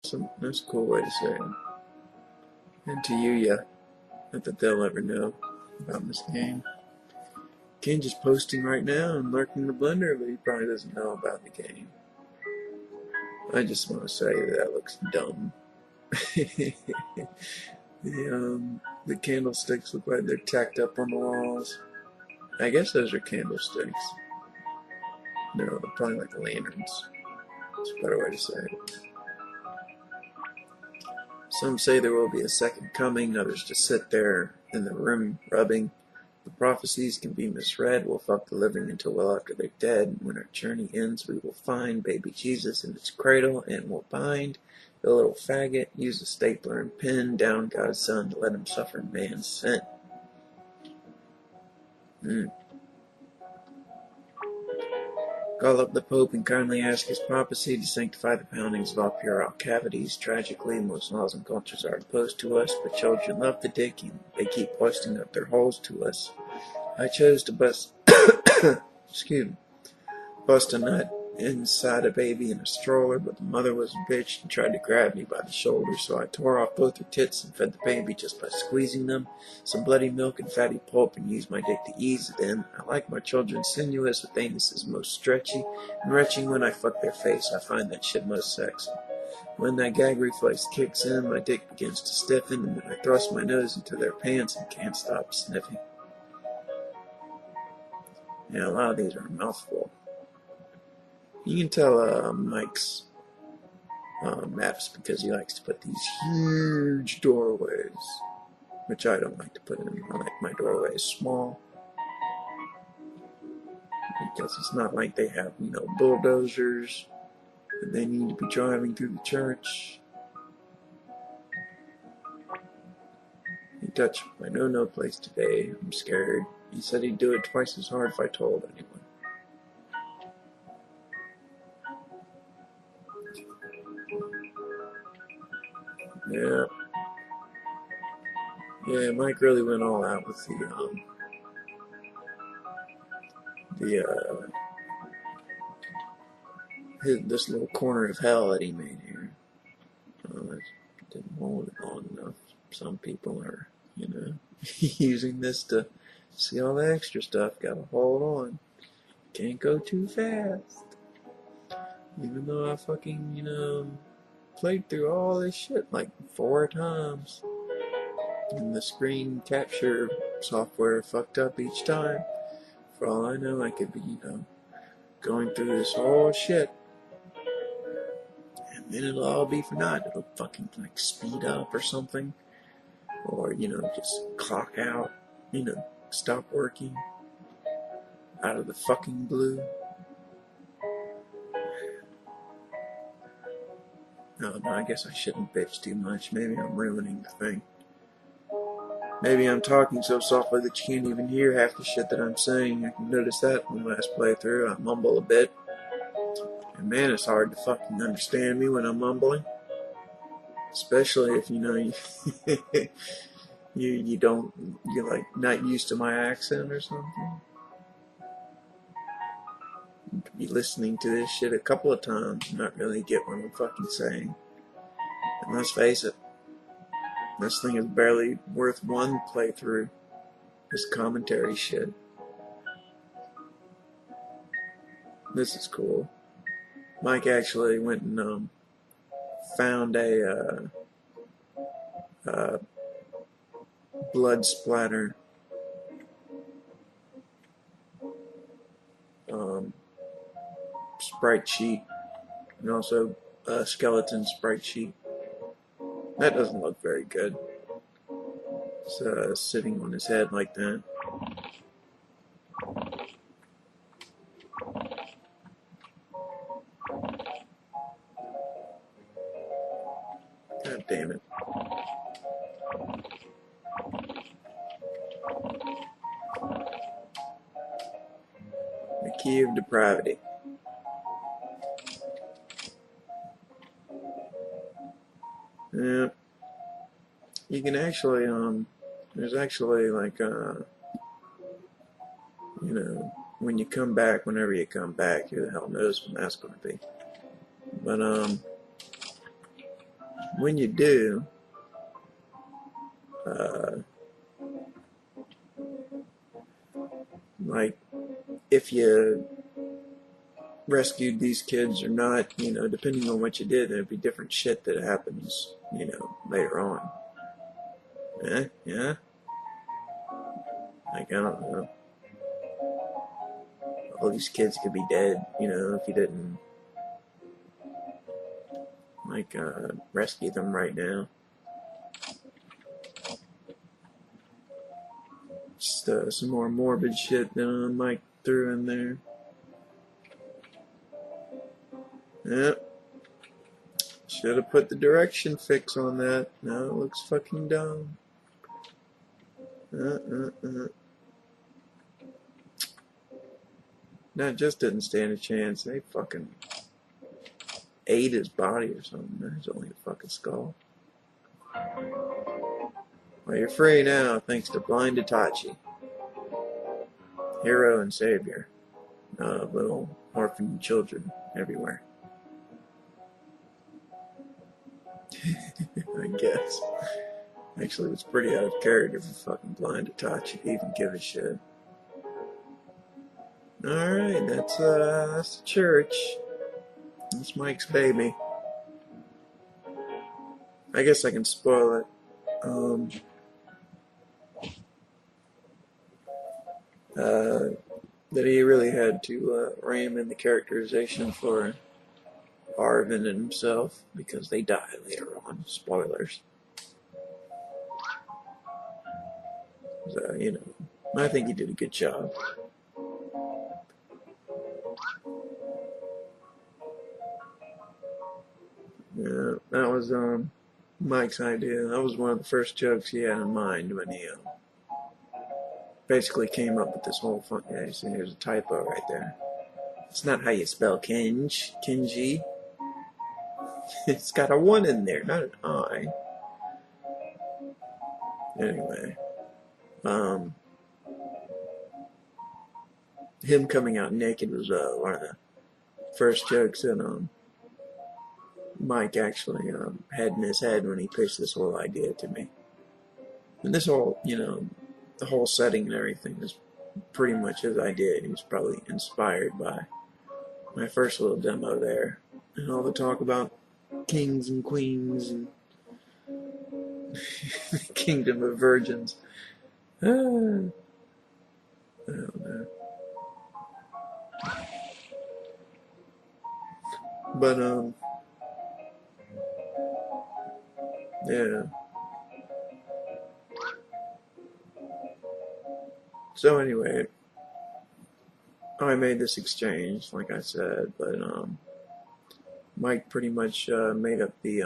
That's a cool way to say it. And to you, yeah. Not that they'll ever know about this game. Ken just posting right now and lurking in the blender, but he probably doesn't know about the game. I just want to say that looks dumb. The candlesticks look like they're tacked up on the walls. I guess those are candlesticks. No, they're probably like lanterns. That's a better way to say it. Some say there will be a second coming, others just sit there in the room rubbing. The prophecies can be misread. We'll fuck the living until well after they're dead. When our journey ends, we will find baby Jesus in its cradle and will bind the little faggot, use a stapler and pin down God's son to let him suffer man's sin. Call up the Pope and kindly ask his papacy to sanctify the poundings of all puerile cavities. Tragically, most laws and cultures are opposed to us, but children love the dick and they keep busting up their holes to us. I chose to bust bust a nut inside a baby in a stroller, but the mother was a bitch and tried to grab me by the shoulder, so I tore off both her tits and fed the baby just by squeezing them, some bloody milk and fatty pulp, and used my dick to ease it in. I like my children sinuous, with anuses most stretchy and retching. When I fuck their face, I find that shit most sexy. When that gag reflex kicks in, my dick begins to stiffen, and then I thrust my nose into their pants and can't stop sniffing. Yeah, a lot of these are a mouthful. You can tell Mike's maps because he likes to put these huge doorways, which I don't like to put in. I like my doorways small because it's not like they have, bulldozers that they need to be driving through the church. He touched my no-no place today. I'm scared. He said he'd do it twice as hard if I told anyone. Yeah. Yeah, Mike really went all out with this little corner of hell that he made here. It didn't hold it long enough. Some people are, using this to see all the extra stuff. Gotta hold on. Can't go too fast. Even though I fucking, played through all this shit like 4 times. And the screen capture software fucked up each time. For all I know, I could be, going through this whole shit. And then it'll all be for naught. It'll fucking speed up or something. Or, just clock out. Stop working. Out of the fucking blue. No, I guess I shouldn't bitch too much. Maybe I'm ruining the thing. Maybe I'm talking so softly that you can't even hear half the shit that I'm saying. I can notice that in the last playthrough. I mumble a bit. And man, it's hard to fucking understand me when I'm mumbling. Especially if, you're like not used to my accent or something. You could be listening to this shit a couple of times and not really get what I'm fucking saying. And let's face it, this thing is barely worth one playthrough. This commentary shit. This is cool. Mike actually went and found a blood splatter sprite sheet, and also a skeleton sprite sheet. That doesn't look very good. It's sitting on his head like that. God damn it. The key of depravity. Yeah. You can actually, there's actually when you come back, whenever you come back, who the hell knows when that's going to be. But, when you do, like, if you rescued these kids or not, depending on what you did, there'd be different shit that happens, later on. Yeah? Like, I don't know. All these kids could be dead, if you didn't, like, rescue them right now. Just some more morbid shit that Mike threw in there. Yep. Should have put the direction fix on that. Now it looks fucking dumb. That just didn't stand a chance. They fucking ate his body or something. There's only a fucking skull. Well, you're free now, thanks to Blind Itachi. Hero and savior of little orphan children everywhere. I guess. Actually, it's pretty out of character for fucking Blind Itachi to even give a shit. Alright, that's the church. That's Mike's baby. I guess I can spoil it. That he really had to ram in the characterization for Arvin and himself because they die later on. Spoilers. So, I think he did a good job. Yeah, that was Mike's idea. That was one of the first jokes he had in mind when he basically came up with this whole fun. Yeah, see, there's a typo right there. It's not how you spell Kenji. It's got a 1 in there, not an I. Anyway, him coming out naked was one of the first jokes that Mike actually had in his head when he pitched this whole idea to me. And this whole, the whole setting and everything is pretty much his idea. He was probably inspired by my first little demo there. And all the talk about kings and queens and kingdom of virgins. I don't know. But, yeah. So anyway, I made this exchange, like I said, but Mike pretty much made up the